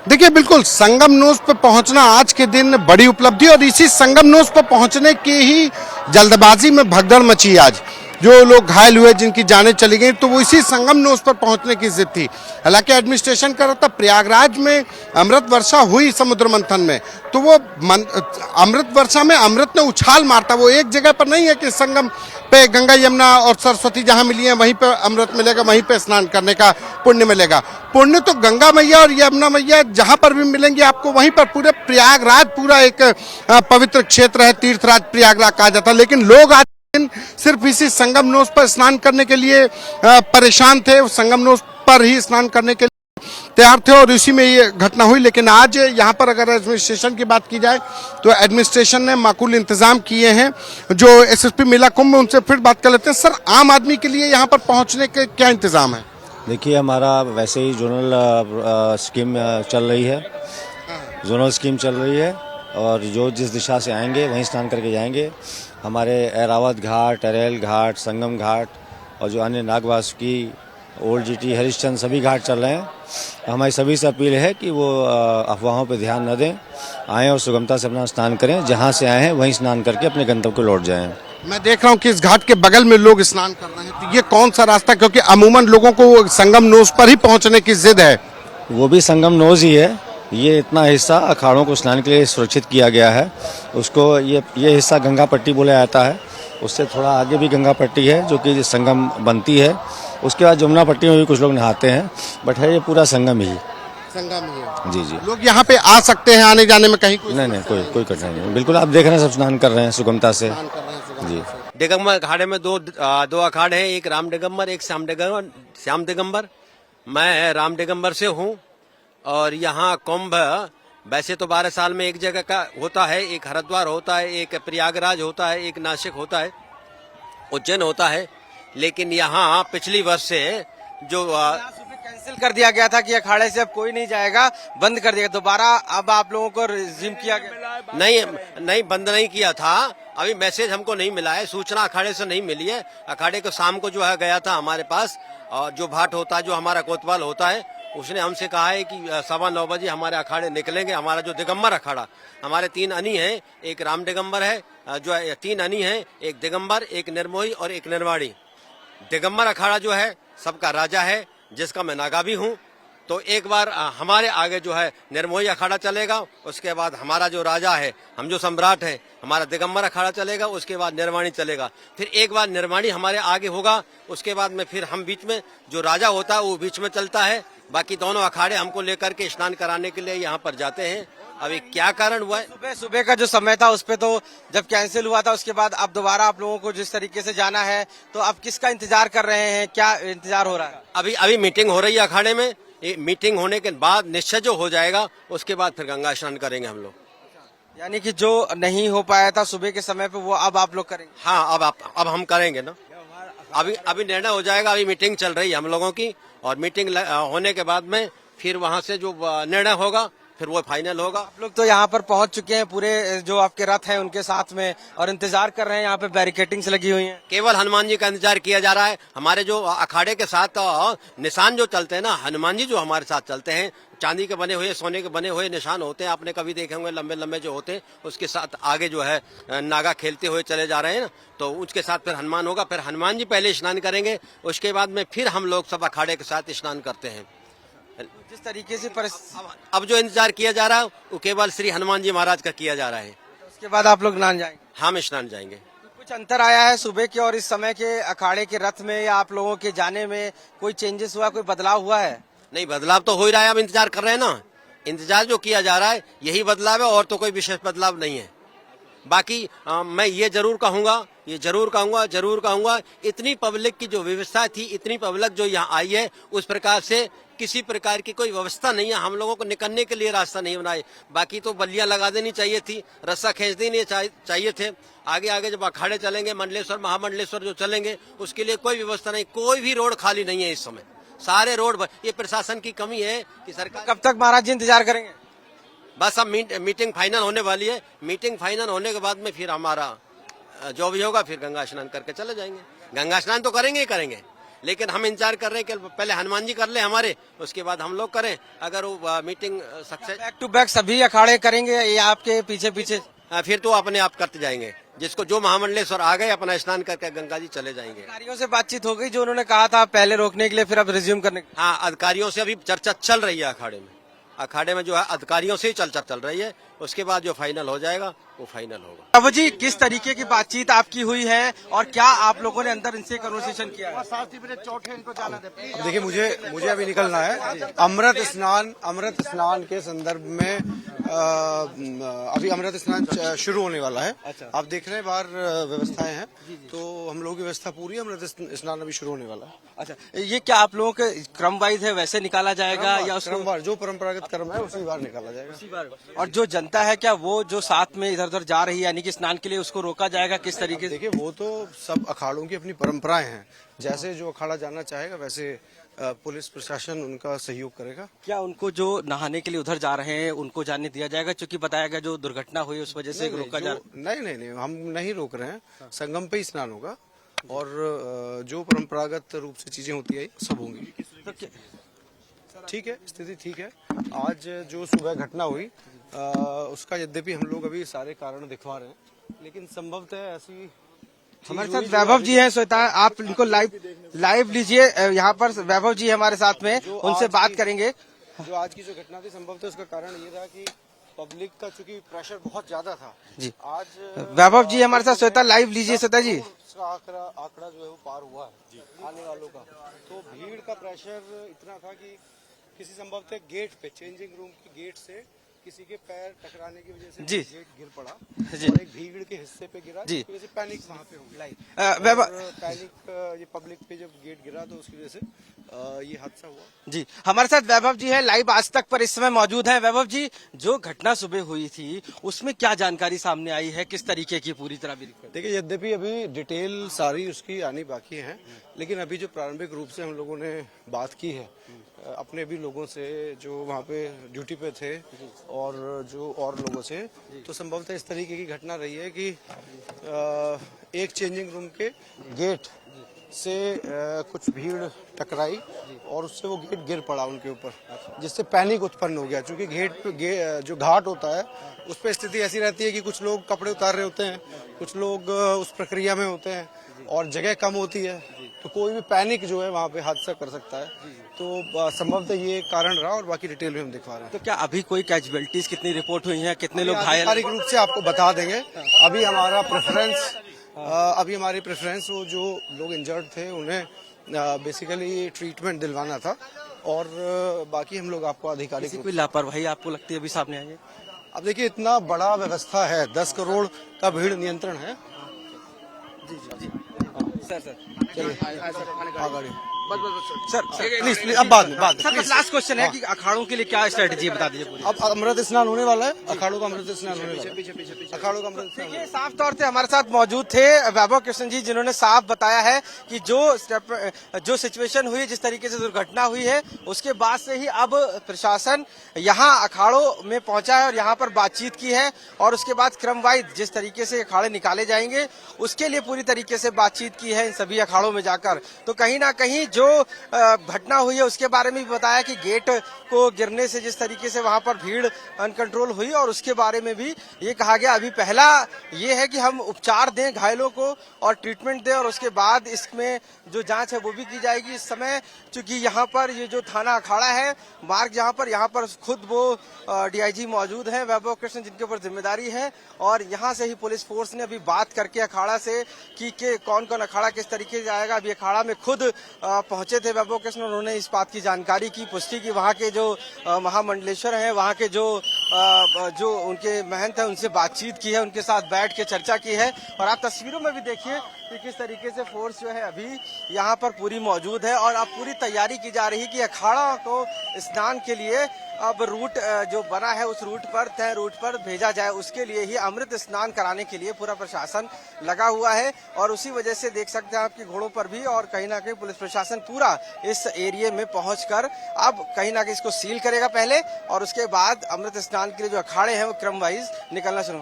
देखिए बिल्कुल संगम नोज पर पहुंचना आज के दिन बड़ी उपलब्धि और इसी संगम नोज पर पहुंचने की ही जल्दबाजी में भगदड़ मची आज। जो लोग घायल हुए जिनकी जानें चली गई तो वो इसी संगम नोज पर पहुंचने की जिद थी। हालांकि एडमिनिस्ट्रेशन कर रहा था प्रयागराज में अमृत वर्षा हुई समुद्र मंथन में तो वो अमृत वर्षा में अमृत ने उछाल मारता। वो एक जगह पर नहीं है कि संगम पे गंगा यमुना और सरस्वती जहां मिली है वहीं पे अमृत मिलेगा, वहीं पे स्नान करने का पुण्य मिलेगा। पुण्य तो गंगा मैया और यमुना मैया जहां पर भी मिलेंगे आपको वहीं पर। पूरे प्रयागराज पूरा एक पवित्र क्षेत्र है, तीर्थराज प्रयागराज कहा जाता है। लेकिन लोग आज सिर्फ इसी संगम नोज पर स्नान करने के लिए परेशान थे, संगम नोज पर ही स्नान करने के लिए तैयार थे और इसी में ये घटना हुई। लेकिन आज यहाँ पर अगर एडमिनिस्ट्रेशन की बात की जाए तो एडमिनिस्ट्रेशन ने माकूल इंतजाम किए हैं। जो एसएसपी मेला कुंभ में उनसे फिर बात कर लेते हैं। सर, आम आदमी के लिए यहाँ पर पहुँचने के क्या इंतजाम है? देखिए, हमारा वैसे ही जोनल स्कीम चल रही है, जोनल स्कीम चल रही है और जो जिस दिशा से आएंगे वहीं स्नान करके जाएंगे। हमारे ऐरावत घाट, अरेल घाट, संगम घाट और जो अन्य नागवासुकी, ओल्ड जीटी, हरिश्चंद्र सभी घाट चल रहे हैं। हमारी सभी से अपील है कि वो अफवाहों पर ध्यान न दें, आएँ और सुगमता से अपना स्नान करें। जहाँ से आए हैं वहीं स्नान करके अपने गंतव्य को लौट जाएं। मैं देख रहा हूँ कि इस घाट के बगल में लोग स्नान कर रहे हैं, तो ये कौन सा रास्ता? क्योंकि अमूमन लोगों को संगम नोज पर ही पहुंचने की जिद है। वो भी संगम नोज ही है। ये इतना हिस्सा अखाड़ों को स्नान के लिए सुरक्षित किया गया है। उसको ये हिस्सा गंगा पट्टी बोला जाता है। उससे थोड़ा आगे भी गंगा पट्टी है जो कि संगम बनती है। उसके बाद जमुना पट्टी में भी कुछ लोग नहाते हैं, बट है ये पूरा संगम ही। संगम ही है। जी जी। लोग यहाँ पे आ सकते हैं, आने जाने में कहीं नहीं, कोई कठिनाई नहीं। बिल्कुल, आप देख रहे हैं सब स्नान कर रहे हैं सुगमता से। जी। दिगंबर अखाड़े में दो अखाड़े हैं, एक राम दिगंबर, एक श्याम दिगंबर। मैं राम दिगंबर से हूँ और यहाँ कुंभ वैसे तो 12 साल में एक जगह का होता है, एक हरिद्वार होता है, एक प्रयागराज होता है, एक नासिक होता है, उज्जैन होता है। लेकिन यहाँ पिछली वर्ष से जो कैंसिल कर दिया गया था कि अखाड़े से अब कोई नहीं जाएगा, बंद कर दिया दोबारा। अब आप लोगों को रिज्यूम किया गया? नहीं, बंद नहीं किया था। अभी मैसेज हमको नहीं मिला है, सूचना अखाड़े से नहीं मिली है। अखाड़े को शाम को जो है गया था हमारे पास, और जो भाट होता है, जो हमारा कोतवाल होता है, उसने हमसे कहा है कि 9:15 बजे हमारे अखाड़े निकलेंगे। हमारा जो दिगंबर अखाड़ा, हमारे 3 अनी हैं, एक राम दिगंबर है, जो 3 अनी हैं, एक दिगंबर, एक निर्मोही और एक निर्वाणी। दिगंबर अखाड़ा जो है सबका राजा है, जिसका मैं नागा भी हूँ। तो एक बार हमारे आगे जो है निर्मोही अखाड़ा चलेगा, उसके बाद हमारा जो राजा है, हम जो सम्राट है, हमारा दिगंबर अखाड़ा चलेगा, उसके बाद निर्वाणी चलेगा। फिर एक बार निर्वाणी हमारे आगे होगा, उसके बाद में फिर हम बीच में, जो राजा होता है वो बीच में चलता है। बाकी दोनों अखाड़े हमको लेकर के स्नान कराने के लिए यहाँ पर जाते हैं। अभी क्या कारण हुआ है? सुबह का जो समय था उस पे तो जब कैंसिल हुआ था, उसके बाद अब दोबारा आप लोगों को जिस तरीके से जाना है, तो अब किसका इंतजार कर रहे हैं? क्या इंतजार हो रहा है? अभी मीटिंग हो रही है अखाड़े में। मीटिंग होने के बाद निश्चय जो हो जाएगा, उसके बाद फिर गंगा स्नान करेंगे हम लोग। यानी कि जो नहीं हो पाया था सुबह के समय पे, वो अब आप लोग करेंगे? हाँ, अब हम करेंगे ना। अभी निर्णय हो जाएगा। अभी मीटिंग चल रही है हम लोगों की, और मीटिंग होने के बाद में फिर वहाँ से जो निर्णय होगा फिर वो फाइनल होगा। आप लोग तो यहाँ पर पहुँच चुके हैं, पूरे जो आपके रथ हैं उनके साथ में, और इंतजार कर रहे हैं। यहाँ पे बैरिकेटिंग्स लगी हुई हैं। केवल हनुमान जी का इंतजार किया जा रहा है। हमारे जो अखाड़े के साथ निशान जो चलते हैं ना, हनुमान जी जो हमारे साथ चलते हैं, चांदी के बने हुए, सोने के बने हुए निशान होते हैं। आपने कभी देखे होंगे, लंबे लंबे जो होते हैं, उसके साथ आगे जो है नागा खेलते हुए चले जा रहे हैं ना, तो उसके साथ फिर हनुमान होगा। फिर हनुमान जी पहले स्नान करेंगे, उसके बाद में फिर हम लोग सब अखाड़े के साथ स्नान करते हैं। जिस तरीके से अब जो इंतजार किया जा रहा है वो केवल श्री हनुमान जी महाराज का किया जा रहा है। उसके बाद आप लोग स्नान जाएंगे? हम स्नान जाएंगे। तो कुछ अंतर आया है सुबह के और इस समय के अखाड़े के रथ में, या आप लोगों के जाने में कोई चेंजेस हुआ, कोई बदलाव हुआ है? नहीं, बदलाव तो हो ही रहा है। अब इंतजार कर रहे हैं ना, इंतजार जो किया जा रहा है यही बदलाव है, और तो कोई विशेष बदलाव नहीं है। बाकी मैं ये जरूर कहूंगा, इतनी पब्लिक की जो व्यवस्था थी, इतनी पब्लिक जो यहाँ आई है, उस प्रकार से किसी प्रकार की कोई व्यवस्था नहीं है। हम लोगों को निकलने के लिए रास्ता नहीं बनाए। बाकी तो बल्लियां लगा देनी चाहिए थी, रस्सा खींच देनी चाहिए थे। आगे जब अखाड़े चलेंगे, मंडलेश्वर, महामंडलेश्वर जो चलेंगे, उसके लिए कोई व्यवस्था नहीं, कोई भी रोड खाली नहीं है इस समय। सारे रोड, ये प्रशासन की कमी है कि सरकार। कब तक महाराज जी इंतजार करेंगे? बस अब मीटिंग फाइनल होने वाली है। मीटिंग फाइनल होने के बाद में फिर हमारा जो भी होगा, फिर गंगा स्नान करके चले जाएंगे। गंगा स्नान तो करेंगे ही करेंगे, लेकिन हम इंतजार कर रहे हैं कि पहले हनुमान जी कर ले हमारे, उसके बाद हम लोग करें। अगर वो meeting success, back to back सभी अखाड़े करेंगे या आपके पीछे पीछे? फिर तो अपने आप करते जाएंगे। जिसको जो महामंडलेश्वर आ गए अपना स्नान करके गंगा जी चले जाएंगे। अधिकारियों से बातचीत हो गई जो उन्होंने कहा था पहले रोकने के लिए, फिर अब रिज्यूम करने? हाँ, अधिकारियों से अभी चर्चा चल रही है अखाड़े में। अखाड़े में जो है अधिकारियों से ही चर्चा चल रही है, उसके बाद जो फाइनल हो जाएगा वो फाइनल होगा। अब जी किस तरीके की बातचीत आपकी हुई है और क्या आप लोगों ने अंदर इनसे कन्वर्सेशन किया है? अब देखिए, मुझे अभी निकलना है। अमृत स्नान के संदर्भ में अभी अमृत स्नान शुरू होने वाला है। अच्छा। आप देख रहे हैं बाहर व्यवस्थाएं हैं, तो हम लोगों की व्यवस्था पूरी है। अमृत स्नान अभी शुरू होने वाला है। अच्छा, ये क्या आप लोगों के क्रम वाइज है वैसे निकाला जाएगा या उसको? क्रमवार जो परंपरागत क्रम है उसी बार निकाला जाएगा। उसी बार? और जो जनता है क्या वो जो साथ में इधर उधर जा रही है यानी कि स्नान के लिए, उसको रोका जाएगा किस तरीके से? देखिए, वो तो सब अखाड़ों की अपनी परंपराएं हैं। जैसे जो अखाड़ा जाना चाहेगा वैसे पुलिस प्रशासन उनका सहयोग करेगा। क्या उनको जो नहाने के लिए उधर जा रहे हैं उनको जाने दिया जाएगा? क्योंकि बताया गया जो दुर्घटना हुई उस वजह से रोका जा रहा। नहीं, हम नहीं रोक रहे हैं। संगम पे ही स्नान होगा और जो परंपरागत रूप से चीजें होती है सब होंगी। ठीक है, स्थिति ठीक है। आज जो सुबह घटना हुई उसका यद्यपि हम लोग अभी सारे कारण दिखवा रहे हैं, लेकिन संभवतः ऐसी हमारे साथ वैभव जी हैं, श्वेता आप इनको लाइव लीजिए। यहाँ पर वैभव जी हमारे साथ में, उनसे बात करेंगे। जो आज की जो घटना थी संभवतः उसका कारण ये था कि पब्लिक का चूंकि प्रेशर बहुत ज्यादा था जी। आज वैभव जी हमारे साथ, श्वेता लाइव लीजिए। श्वेता जी, उसका आंकड़ा जो है वो पार हुआ है आने वालों का। तो भीड़ का प्रेशर इतना था कि किसी संभवतः गेट पे, चेंजिंग रूम के गेट से किसी के पैर टकराने की वजह से जी गेट गिर पड़ा जी। और एक भीड़ के हिस्से पे गिरा, जी। जिसकी वजह से पैनिक वहाँ पे हो गई। वैभव पैनिक ये पब्लिक पे जब गेट गिरा तो उसकी वजह से ये हादसा हुआ। जी, हमारे साथ वैभव जी है, लाइव आज तक पर इस समय मौजूद हैं। वैभव जी, जो घटना सुबह हुई थी उसमें क्या जानकारी सामने आई है, किस तरीके की पूरी तरह? देखिए, यद्यपि अभी डिटेल सारी उसकी आनी बाकी है, लेकिन अभी जो प्रारंभिक रूप से हम लोगों ने बात की है अपने भी लोगों से जो वहाँ पे ड्यूटी पे थे और जो और लोगों से, तो संभवतः इस तरीके की घटना रही है कि एक चेंजिंग रूम के गेट से कुछ भीड़ टकराई और उससे वो गेट गिर पड़ा उनके ऊपर, जिससे पैनिक उत्पन्न हो गया। क्योंकि गेट पे जो घाट होता है उस पर स्थिति ऐसी रहती है कि कुछ लोग कपड़े उतार रहे होते हैं, कुछ लोग उस प्रक्रिया में होते हैं और जगह कम होती है, तो कोई भी पैनिक जो है वहाँ पे हादसा कर सकता है। तो संभवतः ये कारण रहा और बाकी डिटेल में हम दिखा रहे हैं। तो क्या अभी कोई कैजुअलिटीज कितनी रिपोर्ट हुई हैं, कितने लोग घायल? आधिकारिक रूप से आपको बता देंगे। अभी हमारी प्रेफरेंस वो जो लोग इंजर्ड थे उन्हें बेसिकली ट्रीटमेंट दिलवाना था और बाकी हम लोग आपको आधिकारिक कोई लापरवाही आपको लगती है अभी सामने आई है? अब देखिए, इतना बड़ा व्यवस्था है, 10 करोड़ का भीड़ नियंत्रण है। सर चलिए आगे सर प्लीज अब बाद में सर, लास्ट क्वेश्चन है कि अखाड़ों के लिए क्या स्ट्रेटेजी बता दीजिए पूरी। अब अमृत स्नान होने वाला है, अखाड़ों का अमृत स्नान होने वाला है, अखाड़ों का अमृत स्नान। ये साफ तौर से हमारे साथ मौजूद थे वैभव कृष्ण जी, जिन्होंने साफ बताया है कि जो सिचुएशन हुई, जिस तरीके से दुर्घटना हुई है, उसके बाद से ही अब प्रशासन यहाँ अखाड़ों में पहुंचा है और यहाँ पर बातचीत की है और उसके बाद क्रम वाइज जिस तरीके से अखाड़े निकाले जाएंगे उसके लिए पूरी तरीके से बातचीत की है इन सभी अखाड़ों में जाकर। तो कहीं ना कहीं जो घटना हुई है उसके बारे में भी बताया कि गेट को गिरने से जिस तरीके से वहां पर भीड़ अनकंट्रोल हुई और उसके बारे में भी ये कहा गया अभी पहला ये है कि हम उपचार दें घायलों को और ट्रीटमेंट दें और उसके बाद इसमें जो जांच है वो भी की जाएगी। इस समय चूंकि यहाँ पर ये जो थाना अखाड़ा है मार्ग यहाँ पर खुद वो डीआईजी मौजूद हैं वैभव कृष्ण, जिनके ऊपर जिम्मेदारी है और यहाँ से ही पुलिस फोर्स ने अभी बात करके अखाड़ा से कि कौन कौन अखाड़ा किस तरीके से जाएगा। अभी अखाड़ा में खुद पहुंचे थे वैभव कृष्ण, उन्होंने इस बात की जानकारी की, पुष्टि की, वहाँ के जो महामंडलेश्वर हैं, वहाँ के जो उनके महंत हैं उनसे बातचीत की है, उनके साथ बैठ के चर्चा की है और आप तस्वीरों में भी देखिए कि किस तरीके से फोर्स जो है अभी यहाँ पर पूरी मौजूद है और अब पूरी तैयारी की जा रही है कि अखाड़ा को स्नान के लिए अब रूट जो बना है उस रूट पर, तय रूट पर भेजा जाए, उसके लिए ही अमृत स्नान कराने के लिए पूरा प्रशासन लगा हुआ है और उसी वजह से देख सकते हैं आपकी घोड़ों पर भी और कहीं ना कहीं पुलिस प्रशासन पूरा इस एरिया में पहुंचकर अब कहीं ना कहीं इसको सील करेगा पहले और उसके बाद अमृत स्नान के लिए जो अखाड़े हैं वो क्रम वाइज निकलना शुरू।